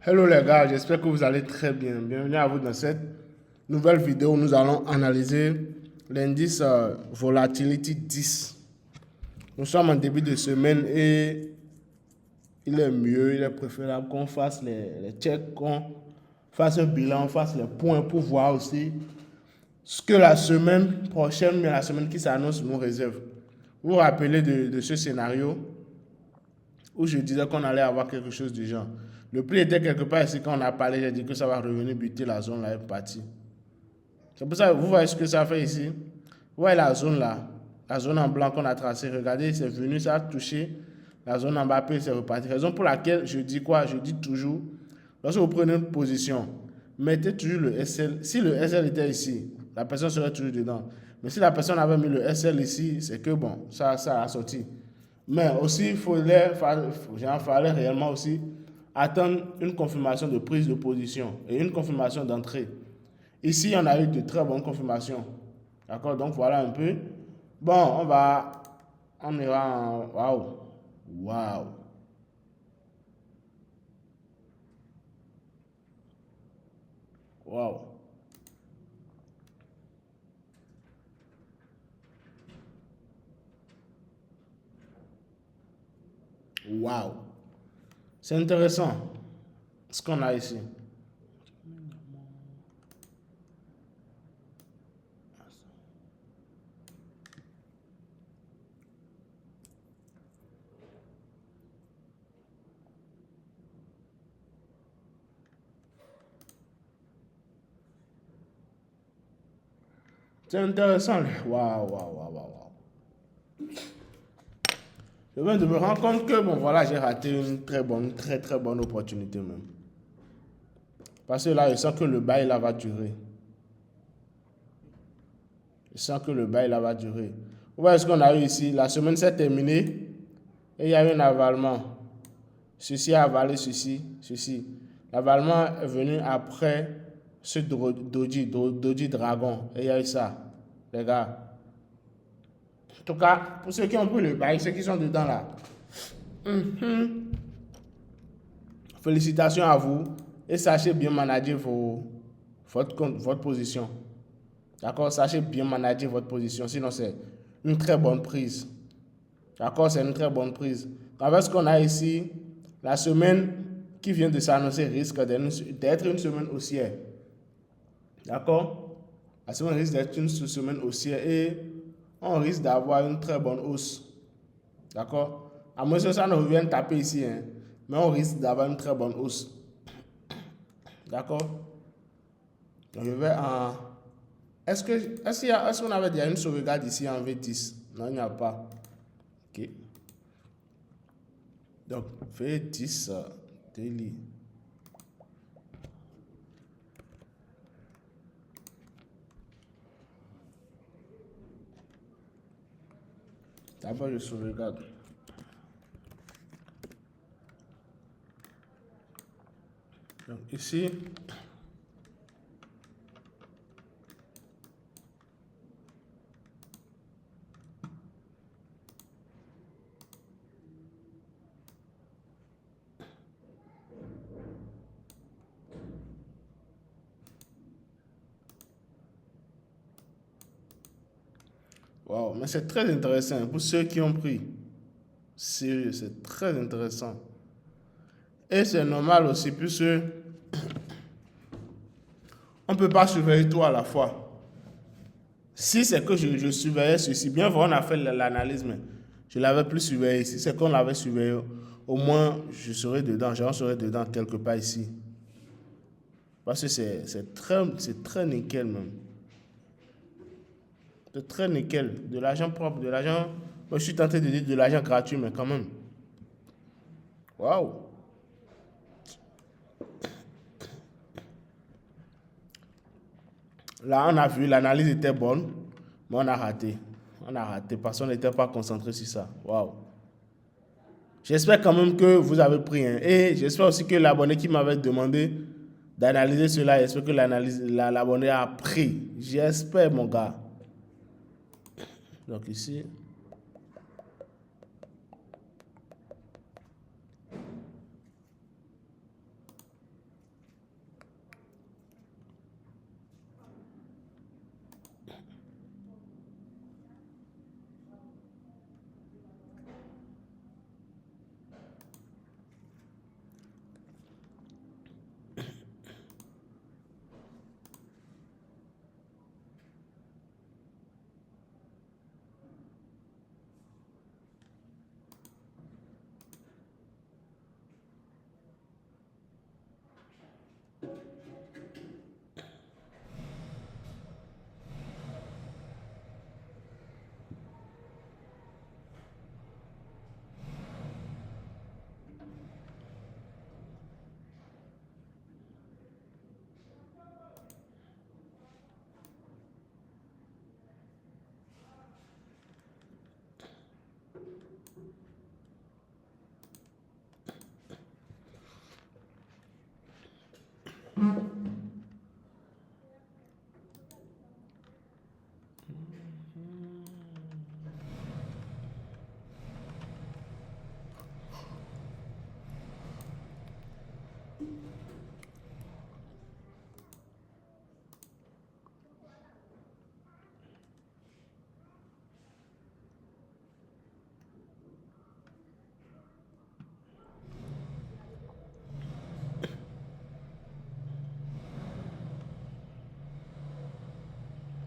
Hello les gars, j'espère que vous allez très bien. Bienvenue à vous dans cette nouvelle vidéo où nous allons analyser l'indice Volatility 10. Nous sommes en début de semaine et il est mieux, il est préférable qu'on fasse les checks, qu'on fasse un bilan, on fasse les points pour voir aussi ce que la semaine prochaine, mais la semaine qui s'annonce, nous réserve. Vous vous rappelez de ce scénario où je disais qu'on allait avoir quelque chose du genre. Le prix était quelque part ici quand on a parlé, j'ai dit que ça va revenir buter la zone là est partie. C'est pour ça que vous voyez ce que ça fait ici. Vous voyez la zone là, la zone en blanc qu'on a tracée. Regardez, c'est venu, ça a touché la zone en bas, puis c'est reparti. Raison pour laquelle je dis quoi? Je dis toujours, lorsque vous prenez une position, mettez toujours le SL. Si le SL était ici, la personne serait toujours dedans. Mais si la personne avait mis le SL ici, c'est que bon, ça a sorti. Mais aussi, fallait réellement aussi attendre une confirmation de prise de position et une confirmation d'entrée. Ici, on a eu de très bonnes confirmations. D'accord? Donc voilà un peu. Bon, on ira en, waouh, waouh, waouh, waouh. C'est intéressant ce qu'on a ici. C'est intéressant. Waouh, waouh, waouh, waouh, waouh. Je viens de me rendre compte que, bon, voilà, j'ai raté une très bonne, très, très bonne opportunité même. Parce que là, je sens que le bail là va durer. Je sens que le bail là va durer. Vous voyez ce qu'on a eu ici? La semaine s'est terminée et il y a eu un avalement. Ceci a avalé ceci, ceci. L'avalement est venu après ce Doji Dragon. Et il y a eu ça, les gars. En tout cas, pour ceux qui ont pris le bail, ceux qui sont dedans là, félicitations à vous et sachez bien manager votre position. D'accord? Sachez bien manager votre position, sinon c'est une très bonne prise. D'accord? C'est une très bonne prise. Avec ce qu'on a ici, la semaine qui vient de s'annoncer risque d'être une semaine haussière. D'accord? La semaine risque d'être une semaine haussière et on risque d'avoir une très bonne hausse. D'accord? À moins que ça ne revienne taper ici, hein, mais on risque d'avoir une très bonne hausse. D'accord? Donc je vais en. Est-ce qu'on avait déjà une sauvegarde ici en V10? Non, il n'y a pas. Ok. Donc V10 daily. D'abord, je sauvegarde. Donc ici, wow, mais c'est très intéressant pour ceux qui ont pris. Sérieux, c'est très intéressant. Et c'est normal aussi, puisque on ne peut pas surveiller tout à la fois. Si c'est que je surveillais ceci, bien vrai, on a fait l'analyse, mais je l'avais plus surveillé. Si c'est qu'on l'avait surveillé, au moins je serais dedans, j'en serais dedans quelque part ici. Parce que c'est très nickel même. C'est très nickel. De l'argent propre, de l'argent. Moi, je suis tenté de dire de l'argent gratuit, mais quand même. Waouh! Là, on a vu, l'analyse était bonne, mais on a raté. On a raté parce qu'on n'était pas concentré sur ça. Waouh! J'espère quand même que vous avez pris un. Et j'espère aussi que l'abonné qui m'avait demandé d'analyser cela, j'espère que l'abonné a pris. J'espère, mon gars. Donc ici,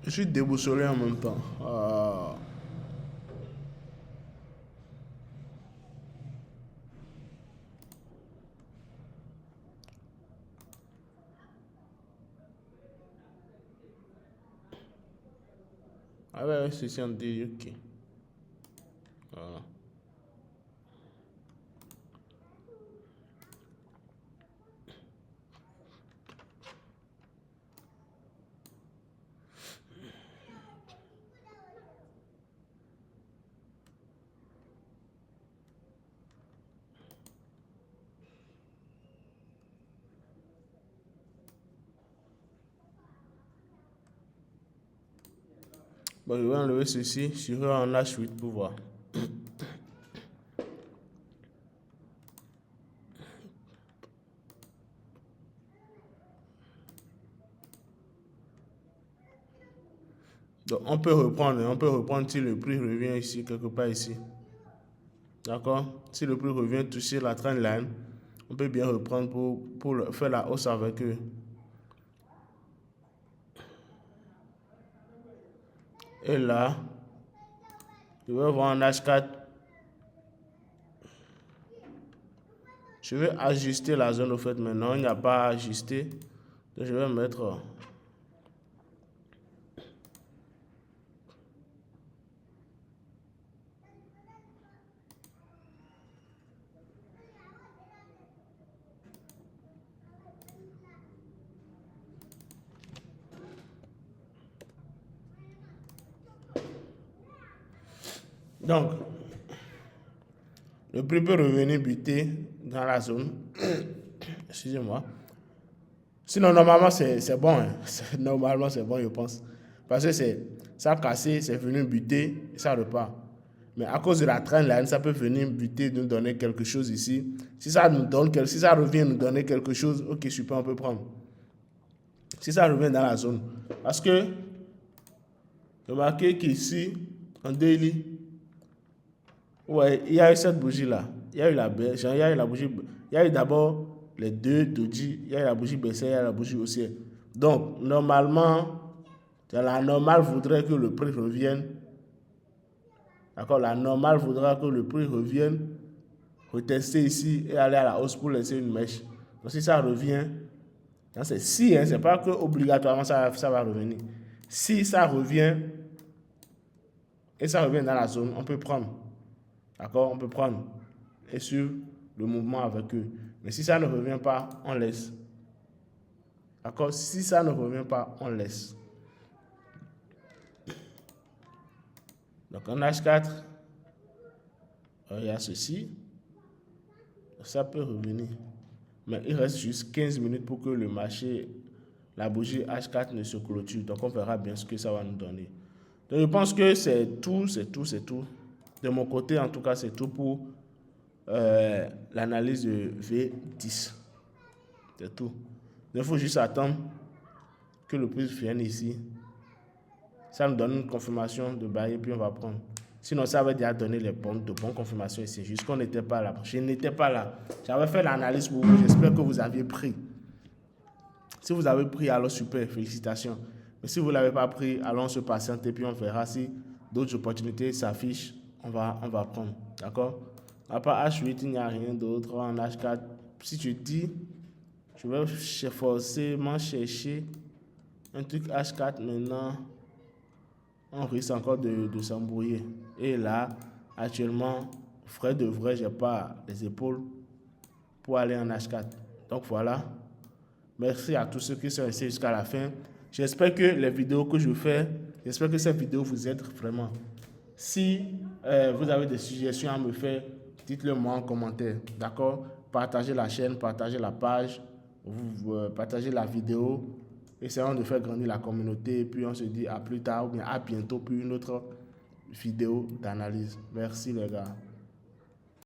Je suis déboussolé en même temps. Ah ouais, c'est un dit, ok. Voilà. Bon, je vais enlever ceci. Je vais en H8 pour voir. Donc, on peut reprendre si le prix revient ici, quelque part ici. D'accord? Si le prix revient toucher la trendline, on peut bien reprendre pour faire la hausse avec eux. Et là, je vais voir en H4. Je vais ajuster la zone au fait maintenant. Il n'y a pas à ajuster. Donc, je vais mettre... Donc, le prix peut revenir buter dans la zone. Excusez-moi. Sinon, normalement, c'est bon. Hein. Normalement, c'est bon, je pense. Parce que ça a cassé, c'est venu buter, ça repart. Mais à cause de la trendline, ça peut venir buter, nous donner quelque chose ici. Si ça revient nous donner quelque chose, ok, super, on peut prendre. Si ça revient dans la zone. Parce que, remarquez qu'ici, en daily, ouais, il y a eu cette bougie-là. Il y a eu la baisse, il y a eu la bougie. Il y a eu d'abord les deux doji, il y a eu la bougie baissière, il y a eu la bougie haussière. Donc, normalement, la normale voudrait que le prix revienne. D'accord, la normale voudra que le prix revienne, retester ici et aller à la hausse pour laisser une mèche. Donc, si ça revient, c'est si, hein, c'est pas que obligatoirement ça va revenir. Si ça revient et ça revient dans la zone, on peut prendre. D'accord, on peut prendre et suivre le mouvement avec eux. Mais si ça ne revient pas, on laisse. D'accord, si ça ne revient pas, on laisse. Donc en H4, il y a ceci. Ça peut revenir. Mais il reste juste 15 minutes pour que le marché, la bougie H4 ne se clôture. Donc on verra bien ce que ça va nous donner. Donc je pense que c'est tout. De mon côté, en tout cas, c'est tout pour l'analyse de V10. C'est tout. Il faut juste attendre que le prix vienne ici. Ça nous donne une confirmation de bail et puis on va prendre. Sinon, ça va déjà donner de bonnes confirmations ici. Juste qu'on n'était pas là. Je n'étais pas là. J'avais fait l'analyse pour vous. J'espère que vous aviez pris. Si vous avez pris, alors super, félicitations. Mais si vous ne l'avez pas pris, allons se patienter et puis on verra si d'autres opportunités s'affichent. On va prendre. D'accord? À part H8, il n'y a rien d'autre. En H4, si tu dis, je vais forcément chercher un truc H4 maintenant. On risque encore de s'embrouiller. Et là, actuellement, vrai de vrai, je n'ai pas les épaules pour aller en H4. Donc voilà. Merci à tous ceux qui sont restés jusqu'à la fin. J'espère que les vidéos que je fais, j'espère que ces vidéos vous aident vraiment. Si vous avez des suggestions à me faire, dites-le moi en commentaire. D'accord? Partagez la chaîne, partagez la page, partagez la vidéo. Essayons de faire grandir la communauté. Et puis on se dit à plus tard ou bien à bientôt pour une autre vidéo d'analyse. Merci les gars.